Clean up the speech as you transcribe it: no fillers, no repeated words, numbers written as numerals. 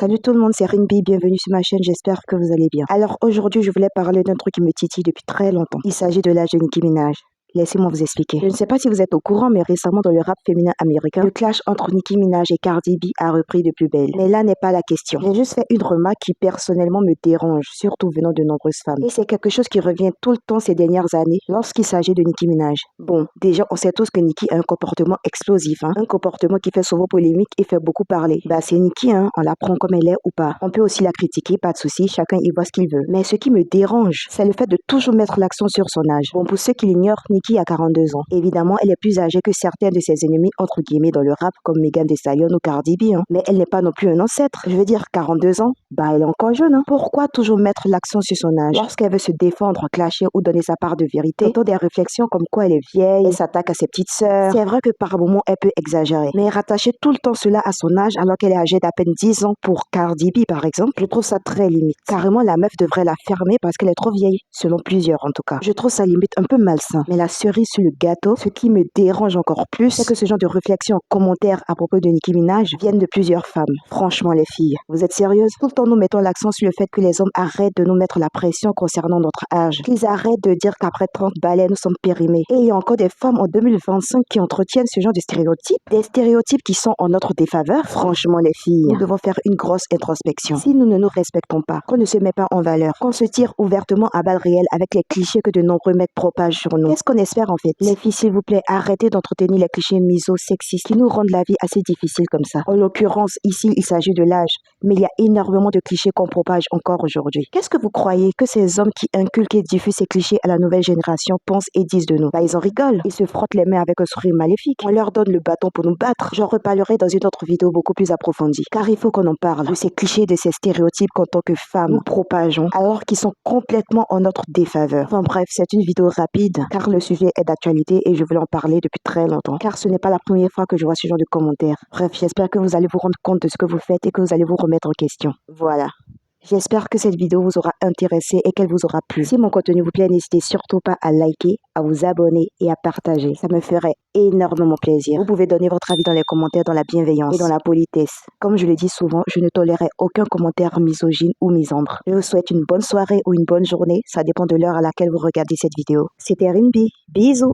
Salut tout le monde, c'est Rinby, bienvenue sur ma chaîne, j'espère que vous allez bien. Alors aujourd'hui, je voulais parler d'un truc qui me titille depuis très longtemps. Il s'agit de l'âge de Nicki Minaj. Laissez-moi vous expliquer. Je ne sais pas si vous êtes au courant, mais récemment dans le rap féminin américain, le clash entre Nicki Minaj et Cardi B a repris de plus belle. Mais là n'est pas la question. J'ai juste fait une remarque qui personnellement me dérange, surtout venant de nombreuses femmes. Et c'est quelque chose qui revient tout le temps ces dernières années lorsqu'il s'agit de Nicki Minaj. Bon, déjà on sait tous que Nicki a un comportement explosif, un comportement qui fait souvent polémique et fait beaucoup parler. Bah c'est Nicki, on la prend comme elle est ou pas. On peut aussi la critiquer, pas de souci, chacun y voit ce qu'il veut. Mais ce qui me dérange, c'est le fait de toujours mettre l'accent sur son âge. Bon, pour ceux qui l'ignorent, Nicki a 42 ans. Évidemment, elle est plus âgée que certains de ses ennemis, entre guillemets, dans le rap, comme Megan Thee Stallion ou Cardi B. Mais elle n'est pas non plus un ancêtre. Je veux dire, 42 ans, bah elle est encore jeune. Pourquoi toujours mettre l'accent sur son âge? Lorsqu'elle veut se défendre, clasher ou donner sa part de vérité, j'entends des réflexions comme quoi elle est vieille, elle s'attaque à ses petites sœurs. C'est vrai que par moments, elle peut exagérer. Mais rattacher tout le temps cela à son âge, alors qu'elle est âgée d'à peine 10 ans pour Cardi B, par exemple, je trouve ça très limite. Carrément, la meuf devrait la fermer parce qu'elle est trop vieille, selon plusieurs en tout cas. Je trouve ça limite un peu malsain. Mais la cerise sur le gâteau, ce qui me dérange encore plus, c'est que ce genre de réflexion, commentaires à propos de Nicki Minaj viennent de plusieurs femmes. Franchement, les filles, vous êtes sérieuses? Tout le temps, nous mettons l'accent sur le fait que les hommes arrêtent de nous mettre la pression concernant notre âge. Qu'ils arrêtent de dire qu'après 30 balais, nous sommes périmés. Et il y a encore des femmes en 2025 qui entretiennent ce genre de stéréotypes. Des stéréotypes qui sont en notre défaveur. Franchement, les filles, nous devons faire une grosse introspection. Si nous ne nous respectons pas, qu'on ne se met pas en valeur, qu'on se tire ouvertement à balles réelles avec les clichés que de nombreux mecs propagent sur nous, qu'est-ce qu'on espère en fait? Les filles, s'il vous plaît, arrêtez d'entretenir les clichés miso-sexistes qui nous rendent la vie assez difficile comme ça. En l'occurrence, ici, il s'agit de l'âge, mais il y a énormément de clichés qu'on propage encore aujourd'hui. Qu'est-ce que vous croyez que ces hommes qui inculquent et diffusent ces clichés à la nouvelle génération pensent et disent de nous? Bah, ils en rigolent. Ils se frottent les mains avec un sourire maléfique. On leur donne le bâton pour nous battre. J'en reparlerai dans une autre vidéo beaucoup plus approfondie. Car il faut qu'on en parle de ces clichés, de ces stéréotypes qu'en tant que femmes, nous propageons, alors qu'ils sont complètement en notre défaveur. Enfin bref, c'est une vidéo rapide, car le sujet est d'actualité et je voulais en parler depuis très longtemps. Car ce n'est pas la première fois que je vois ce genre de commentaires. Bref, j'espère que vous allez vous rendre compte de ce que vous faites et que vous allez vous remettre en question. Voilà. J'espère que cette vidéo vous aura intéressé et qu'elle vous aura plu. Si mon contenu vous plaît, n'hésitez surtout pas à liker, à vous abonner et à partager. Ça me ferait énormément plaisir. Vous pouvez donner votre avis dans les commentaires dans la bienveillance et dans la politesse. Comme je le dis souvent, je ne tolérerai aucun commentaire misogyne ou misandre. Je vous souhaite une bonne soirée ou une bonne journée. Ça dépend de l'heure à laquelle vous regardez cette vidéo. C'était Rinby. Bisous.